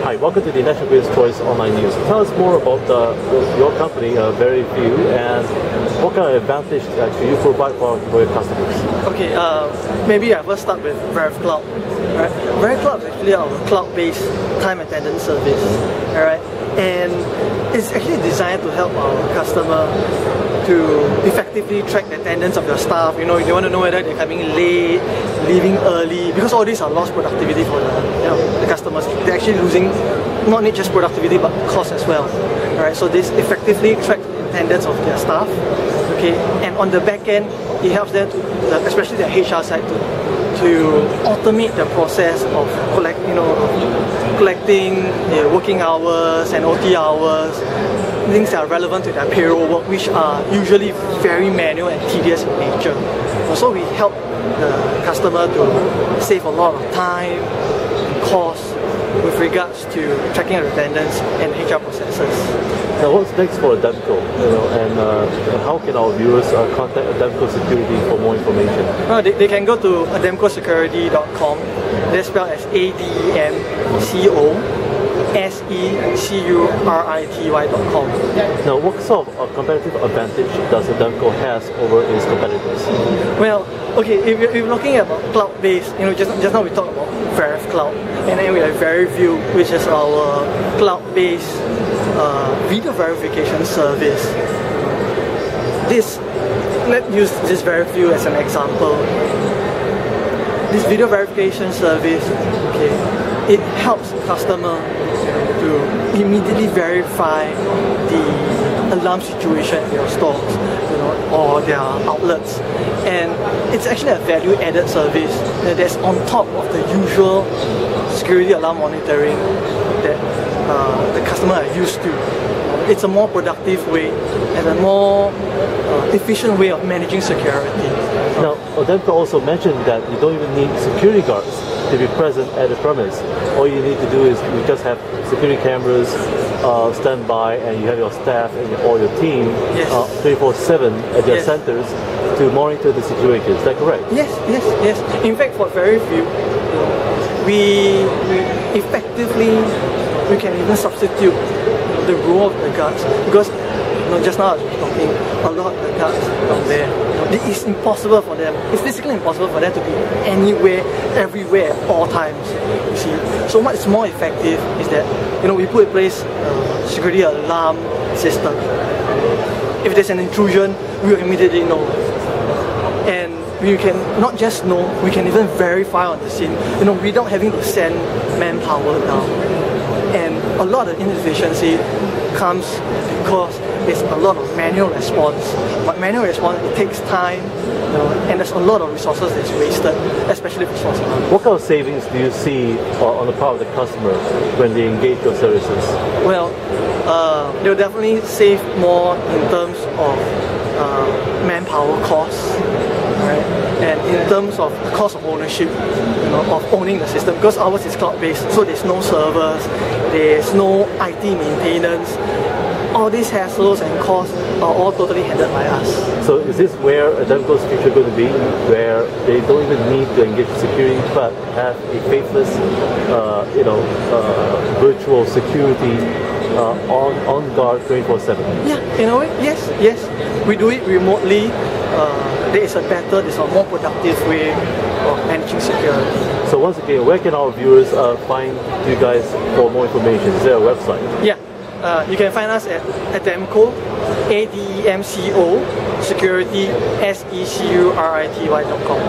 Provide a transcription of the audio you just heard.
Hi, welcome to the National Business Choice Online News. Tell us more about your company, VeriView, and what kind of advantage do you provide for your customers? Okay, maybe I first start with VeriCloud. Right? VeriCloud is actually our cloud-based time attendance service. Alright, and it's actually designed to help our customer to effectively track the attendance of your staff. You know, if you want to know whether they're coming late, leaving early, because all these are lost productivity for the customers. They're actually losing not just productivity but cost as well. Alright, so this effectively tracks the attendance of their staff. Okay, and on the back end, it helps them to, especially the HR side, to automate the process of collecting their working hours and OT hours, things that are relevant to their payroll work, which are usually very manual and tedious in nature. Also, we help the customer to save a lot of time and cost with regards to tracking attendance and HR processes. Now, what's next for Ademco? And how can our viewers contact Ademco Security for more information? Well, they can go to ademcosecurity.com. That's spelled as ADEMCOSECURITY.com. Now, what sort of competitive advantage does Ademco has over its competitors? Well, okay, if you're looking at cloud-based, just now we talked about VeriCloud, and then we have VeriView, which is our cloud-based video verification service. Let's use this VeriView as an example. This video verification service, okay, it helps customer to immediately verify the alarm situation in your stores, or their outlets, and it's actually a value-added service that's on top of the usual security alarm monitoring that the customer are used to. It's a more productive way and a more efficient way of managing security. Now, Ademco also mentioned that you don't even need security guards to be present at the premise. All you need to do is you just have security cameras stand by, and you have your staff and all your team 24/7 at their centers to monitor the situation. Is that correct? Yes. In fact, for VeriView, we can even substitute the role of the guards, because just now I was talking, a lot of the guards down there, it is impossible for them, it's physically impossible for them to be anywhere, everywhere, at all times, you see. So what's more effective is that, we put in place a security alarm system. If there's an intrusion, we will immediately know. And we can not just know, we can even verify on the scene, without having to send manpower down. And a lot of inefficiency comes because there's a lot of manual response. But manual response, it takes time, and there's a lot of resources that's wasted, especially resources. What kind of savings do you see on the part of the customer when they engage your services? Well, they'll definitely save more in terms of manpower costs, right? And in terms of the cost of ownership, of owning the system, because ours is cloud-based, so there's no servers, there's no IT maintenance. All these hassles and costs are all totally handled by us. So is this where Ademco's future going to be, where they don't even need to engage security but have a faithless, virtual security on guard 24/7? Yeah, in a way, yes. We do it remotely. There's a more productive way of managing security. So once again, where can our viewers find you guys for more information? Is there a website? Yeah. You can find us at Ademco, ADEMCO, security, SECURITY.com.